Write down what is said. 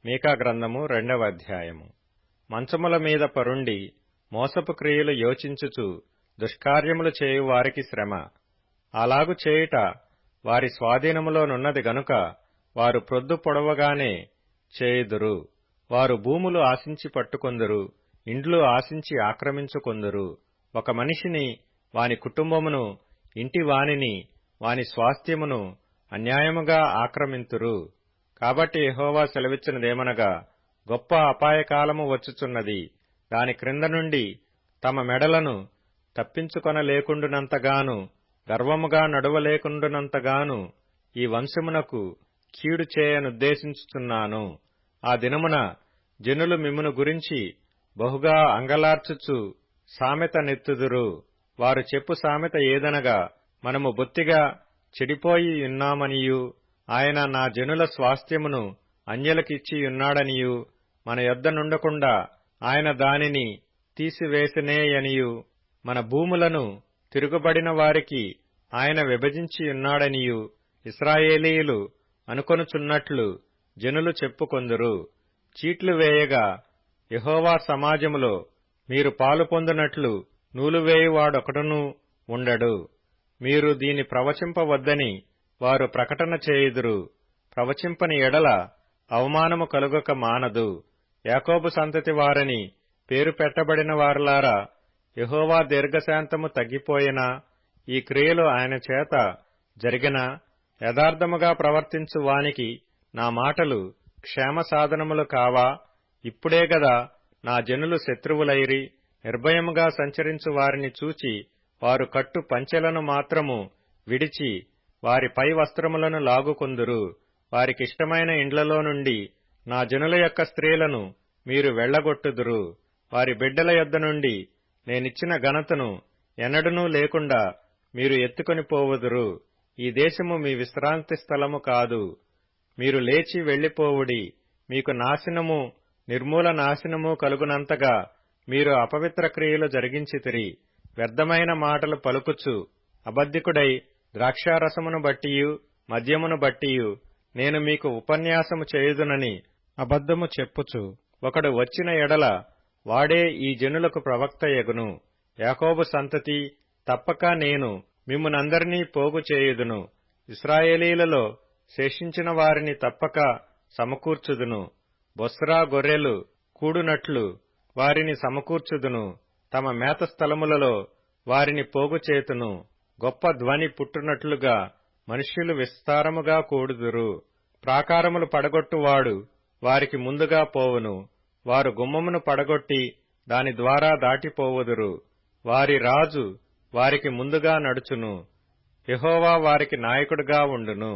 మీకా గ్రంథము 2వ అధ్యాయము. మంచముల మీద పరుండి మోసపు క్రియలు యోచించుచు దుష్కార్యములు చేయు వారికి శ్రమ. అలాగు చేయుట వారి స్వాధీనములోనున్నది గనుక వారు ప్రొద్దు పొడవగానే చేయుదురు. వారు భూములు ఆశించి పట్టుకొందురు, ఇండ్లు ఆశించి ఆక్రమించుకొందురు. ఒక మనిషిని, వాని కుటుంబమును, ఇంటి వానిని, వాని స్వాస్థ్యమును అన్యాయముగా ఆక్రమింతురు. కాబట్టి యెహోవా సెలవిచ్చినదేమనగా, గొప్ప అపాయకాలము వచ్చుచున్నది. దాని క్రింద నుండి తమ మెడలను తప్పించుకొనలేకుండునంతగాను, గర్వముగా నడువలేకుండునంతగాను ఈ వంశమునకు కీడు చేయనుద్దేశించుచున్నాను. ఆ దినమున జనులు మిమ్మును గురించి బహుగా అంగలార్చుచు సామెత నెత్తుదురు. వారు చెప్పు సామెత ఏదనగా, మనము బొత్తిగా చెడిపోయి యున్నామనియు, ఆయన నా జనుల స్వాస్థ్యమును అన్యులకిచ్చియున్నాడనియు, మన యొద్ద నుండకుండా ఆయన దానిని తీసివేసినేయనియు, మన భూములను తిరుగుబడిన వారికి ఆయన విభజించియున్నాడనియు ఇశ్రాయేలీయులు అనుకొనుచున్నట్లు జనులు చెప్పుకొందురు. చీట్లు వేయగా యెహోవా సమాజములో మీరు పాలు పొందునట్లు నూలువేయువాడొకడునూ ఉండడు. మీరు దీని ప్రవచింపవద్దని వారు ప్రకటన చేయుదురు. ప్రవచింపని ఎడల అవమానము కలుగక మానదు. యాకోబు సంతతి వారని పేరు పెట్టబడిన వారలారా, యెహోవా దీర్ఘశాంతము తగ్గిపోయినా, ఈ క్రియలు ఆయన చేత జరిగిన యథార్థముగా ప్రవర్తించు వానికి నా మాటలు క్షేమ సాధనములు కావా? ఇప్పుడే గదా నా జనులు శత్రువులైరి. నిర్భయముగా సంచరించు వారిని చూచి వారు కట్టు పంచెలను మాత్రము విడిచి వారి పై వస్త్రములను లాగుకొందురు. వారికిష్టమైన ఇండ్లలో నుండి నా జనుల యొక్క స్త్రీలను మీరు వెళ్లగొట్టుదురు. వారి బిడ్డల యొద్ద నుండి నేనిచ్చిన ఘనతను ఎన్నడూనూ లేకుండా మీరు ఎత్తుకొని పోవుదురు. ఈ దేశము మీ విశ్రాంతి స్థలము కాదు. మీరు లేచి వెళ్లిపోవుడి. మీకు నాశనము, నిర్మూల నాశనము కలుగునంతగా మీరు అపవిత్ర క్రియలు జరిగించితిరి. వ్యర్థమైన మాటలు పలుకుచు అబద్ధికుడై ద్రాక్షారసమును బట్టియు మద్యమును బట్టియు నేను మీకు ఉపన్యాసము చేయుదునని అబద్ధము చెప్పుచు ఒకడు వచ్చిన ఎడల వాడే ఈ జనులకు ప్రవక్తయగును. యాకోబు సంతతి, తప్పక నేను మిమ్మునందరినీ పోగు చేయుదును. ఇశ్రాయేలీలలో శేషించిన వారిని తప్పక సమకూర్చుదును. బొస్రా గొర్రెలు కూడునట్లు వారిని సమకూర్చుదును. తమ మేత స్థలములలో వారిని పోగు చేతును. గొప్ప ధ్వని పుట్టునట్లుగా మనుష్యులు విస్తారముగా కూడుదురు. ప్రాకారములు పడగొట్టువాడు వారికి ముందుగా పోవును. వారు గుమ్మమును పడగొట్టి దాని ద్వారా దాటిపోవుదురు. వారి రాజు వారికి ముందుగా నడుచును. యెహోవా వారికి నాయకుడుగా ఉండును.